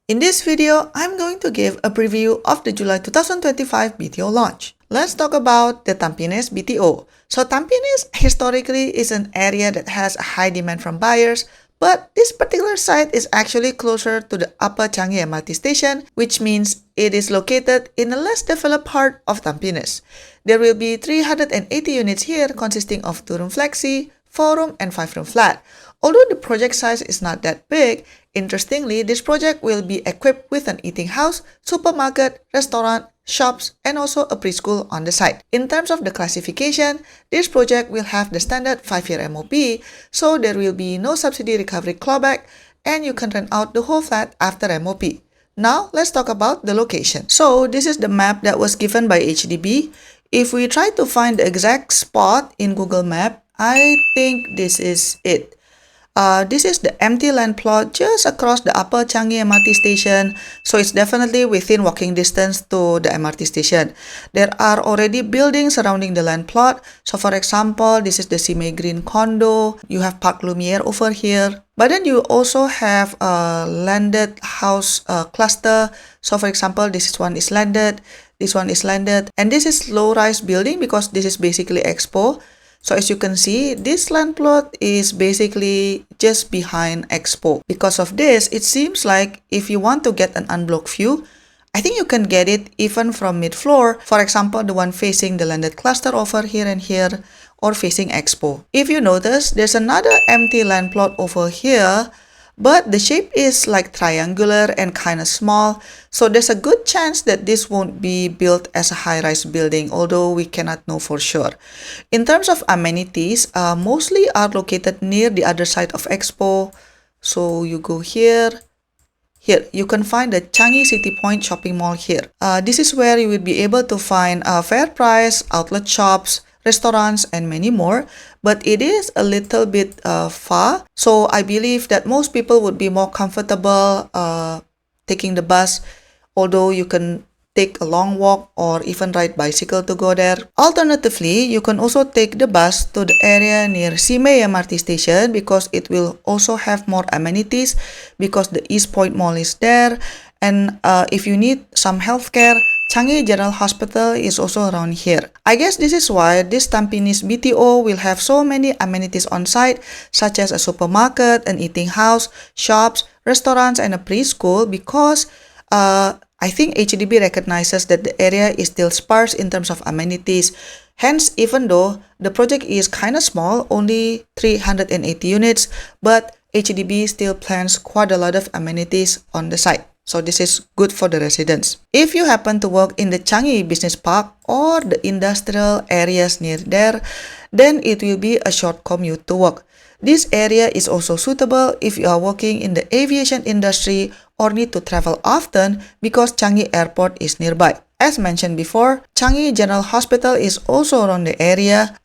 In this video, I'm going to give a preview of the July 2025 BTO launch. Let's talk about the Tampines BTO. So Tampines historically is an area that has a high demand from buyers, but this particular site is actually closer to the Upper Changi MRT station, which means it is located in a less developed part of Tampines. There will be 380 units here consisting of 2-room flexi, 4-room and 5-room flat. Although the project size is not that big, interestingly, this project will be equipped with an eating house, supermarket, restaurant, shops, and also a preschool on the site. In terms of the classification, this project will have the standard 5-year MOP, so there will be no subsidy recovery clawback, and you can rent out the whole flat after MOP. Now, let's talk about the location. So, this is the map that was given by HDB. If we try to find the exact spot in Google Map, I think this is it. This is the empty land plot just across the Upper Changi MRT station, so it's definitely within walking distance to the MRT station. There are already buildings surrounding the land plot. So for example, this is the Sime Green condo. You have Park Lumiere over here. But then you also have a landed house cluster. So for example, this one is landed, this one is landed, and this is low-rise building because this is basically Expo. So as you can see, this land plot is basically just behind Expo. Because of this, it seems like if you want to get an unblocked view, I think you can get it even from mid-floor. For example, the one facing the landed cluster over here and here, or facing Expo. If you notice, there's another empty land plot over here, but the shape is like triangular and kind of small, so there's a good chance that this won't be built as a high-rise building, although we cannot know for sure. In terms of amenities, mostly are located near the other side of Expo. So you go here, you can find the Changi City Point shopping mall here. This is where you will be able to find fair price, outlet shops, restaurants, and many more, but it is a little bit far, so I believe that most people would be more comfortable taking the bus, although you can take a long walk or even ride bicycle to go there. Alternatively, you can also take the bus to the area near Sime MRT station because it will also have more amenities because the East Point Mall is there, and if you need some healthcare, Changi General Hospital is also around here. I guess this is why this Tampines BTO will have so many amenities on site, such as a supermarket, an eating house, shops, restaurants, and a preschool, because I think HDB recognizes that the area is still sparse in terms of amenities. Hence, even though the project is kind of small, only 380 units, but HDB still plans quite a lot of amenities on the site. So this is good for the residents. If you happen to work in the Changi Business Park or the industrial areas near there, then it will be a short commute to work. This area is also suitable if you are working in the aviation industry or need to travel often because Changi Airport is nearby. As mentioned before, Changi General Hospital is also around the area,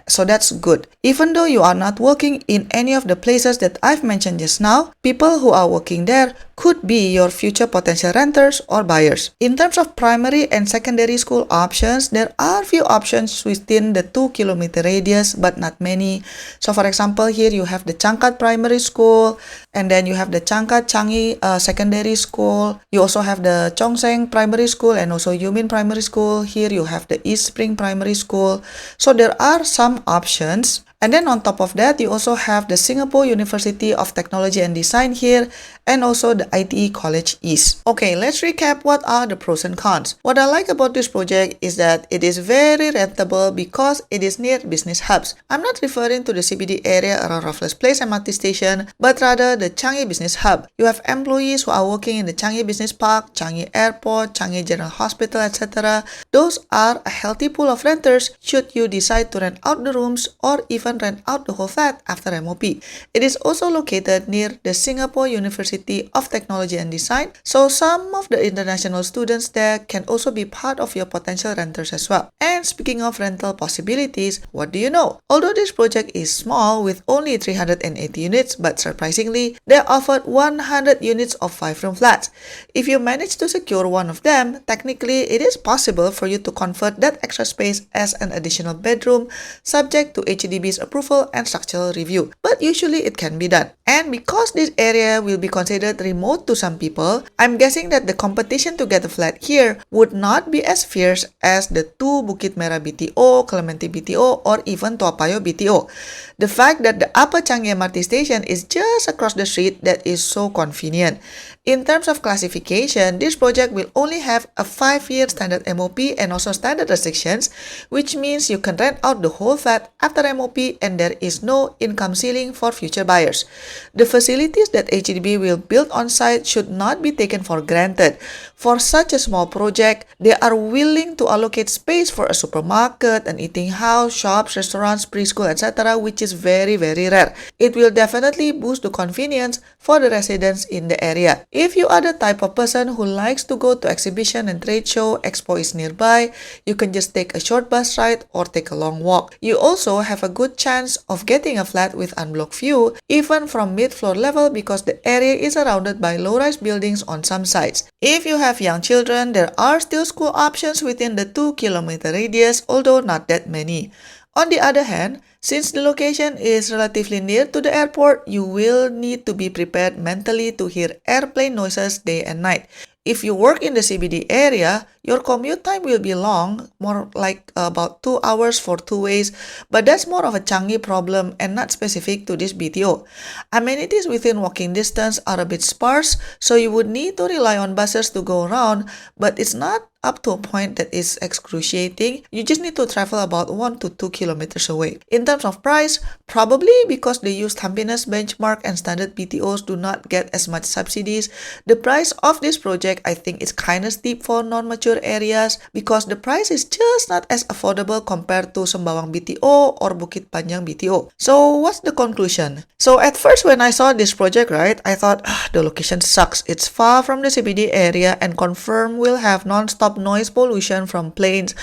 so that's good. Even though you are not working in any of the places that I've mentioned just now, people who are working there could be your future potential renters or buyers. In terms of primary and secondary school options, there are few options within the 2-kilometer radius, but not many. So for example, here you have the Changkat Primary School, and then you have the Changkat Changi Secondary School. You also have the Chongseng Primary School and also Yumin Primary School. Here you have the East Spring Primary School. So there are some options. And then on top of that, you also have the Singapore University of Technology and Design here, and also the ITE College East. Okay, let's recap what are the pros and cons. What I like about this project is that it is very rentable because it is near business hubs. I'm not referring to the CBD area around Raffles Place MRT station, but rather the Changi Business Hub. You have employees who are working in the Changi Business Park, Changi Airport, Changi General Hospital, etc. Those are a healthy pool of renters should you decide to rent out the rooms or even rent out the whole flat after MOP. It is also located near the Singapore University of Technology and Design, so some of the international students there can also be part of your potential renters as well. And speaking of rental possibilities, what do you know? Although this project is small with only 380 units, but surprisingly, they offered 100 units of 5-room flats. If you manage to secure one of them, technically it is possible for you to convert that extra space as an additional bedroom, subject to HDB's approval and structural review, but usually it can be done. And because this area will be considered remote to some people, I'm guessing that the competition to get a flat here would not be as fierce as the two Bukit Merah BTO, Clementi BTO, or even Payoh BTO. The fact that the Upper Changi MRT station is just across the street, that is so convenient. In terms of classification, this project will only have a 5-year standard MOP and also standard restrictions, which means you can rent out the whole flat after MOP and there is no income ceiling for future buyers. The facilities that HDB will build on site should not be taken for granted. For such a small project, they are willing to allocate space for a supermarket, an eating house, shops, restaurants, preschool, etc., which is very rare. It will definitely boost the convenience for the residents in the area. If you are the type of person who likes to go to exhibition and trade show, expo is nearby, you can just take a short bus ride or take a long walk. You also have a good chance of getting a flat with unblocked view, even from mid-floor level, because the area is surrounded by low-rise buildings on some sides. If you have young children, there are still school options within the 2-kilometer radius, although not that many. On the other hand, since the location is relatively near to the airport, you will need to be prepared mentally to hear airplane noises day and night. If you work in the CBD area, your commute time will be long, more like about 2 hours for 2 ways, but that's more of a Changi problem and not specific to this BTO. Amenities within walking distance are a bit sparse, so you would need to rely on buses to go around, but it's not up to a point that is excruciating. You just need to travel about 1 to 2 kilometers away. In terms of price, probably because they use Tampines benchmark and standard BTOs do not get as much subsidies, the price of this project I think is kinda steep for non-mature areas because the price is just not as affordable compared to Sembawang BTO or Bukit Panjang BTO. So what's the conclusion? So at first when I saw this project, right, I thought the location sucks. It's far from the CBD area and confirm will have non-stop noise pollution from planes.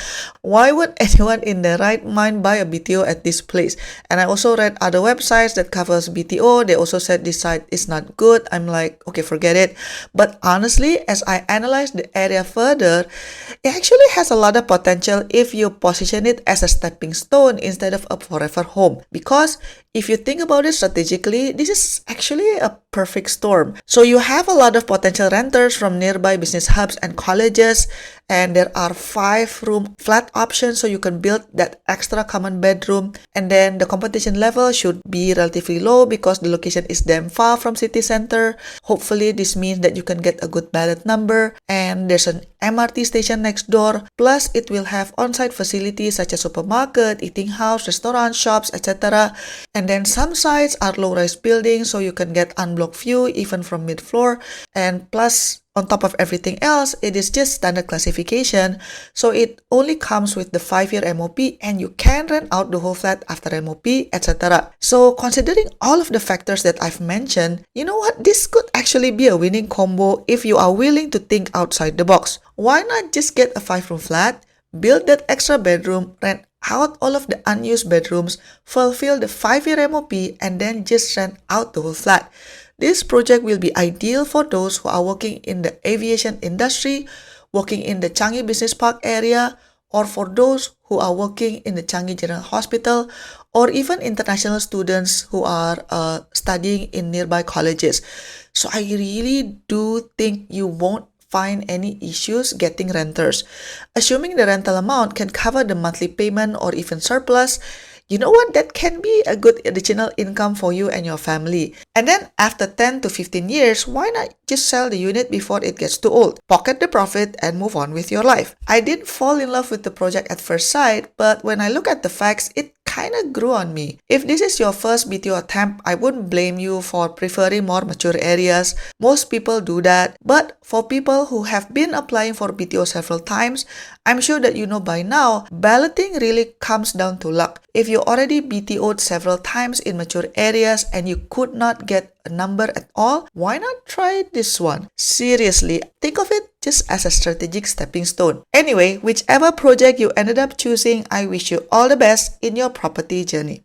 Why would anyone in their right mind buy a BTO at this place? And I also read other websites that covers BTO. They also said this site is not good. I'm like, okay, forget it. But honestly, as I analyze the area further, it actually has a lot of potential if you position it as a stepping stone instead of a forever home. Because if you think about it strategically, this is actually a perfect storm. So you have a lot of potential renters from nearby business hubs and colleges, and there are 5-room flat options, so you can build that extra common bedroom. And then the competition level should be relatively low because the location is damn far from city center. Hopefully this means that you can get a good ballot number, and there's an MRT station next door. Plus it will have on-site facilities such as supermarket, eating house, restaurants, shops, etc. And then some sites are low-rise buildings, so you can get unblocked view even from mid-floor. And plus, on top of everything else, it is just standard classification, so it only comes with the 5-year MOP and you can rent out the whole flat after MOP, etc. So considering all of the factors that I've mentioned, you know what? This could actually be a winning combo if you are willing to think outside the box. Why not just get a 5-room flat, build that extra bedroom, rent out all of the unused bedrooms, fulfill the 5-year MOP, and then just rent out the whole flat? This project will be ideal for those who are working in the aviation industry, working in the Changi Business Park area, or for those who are working in the Changi General Hospital, or even international students who are studying in nearby colleges. So I really do think you won't find any issues getting renters. Assuming the rental amount can cover the monthly payment or even surplus, you know what? That can be a good additional income for you and your family. And then after 10 to 15 years, why not just sell the unit before it gets too old? Pocket the profit and move on with your life. I didn't fall in love with the project at first sight, but when I look at the facts, it kind of grew on me. If this is your first BTO attempt, I wouldn't blame you for preferring more mature areas. Most people do that. But for people who have been applying for BTO several times, I'm sure that you know by now, balloting really comes down to luck. If you already BTO'd several times in mature areas and you could not get a number at all, why not try this one? Seriously, think of it just as a strategic stepping stone. Anyway, whichever project you ended up choosing, I wish you all the best in your property journey.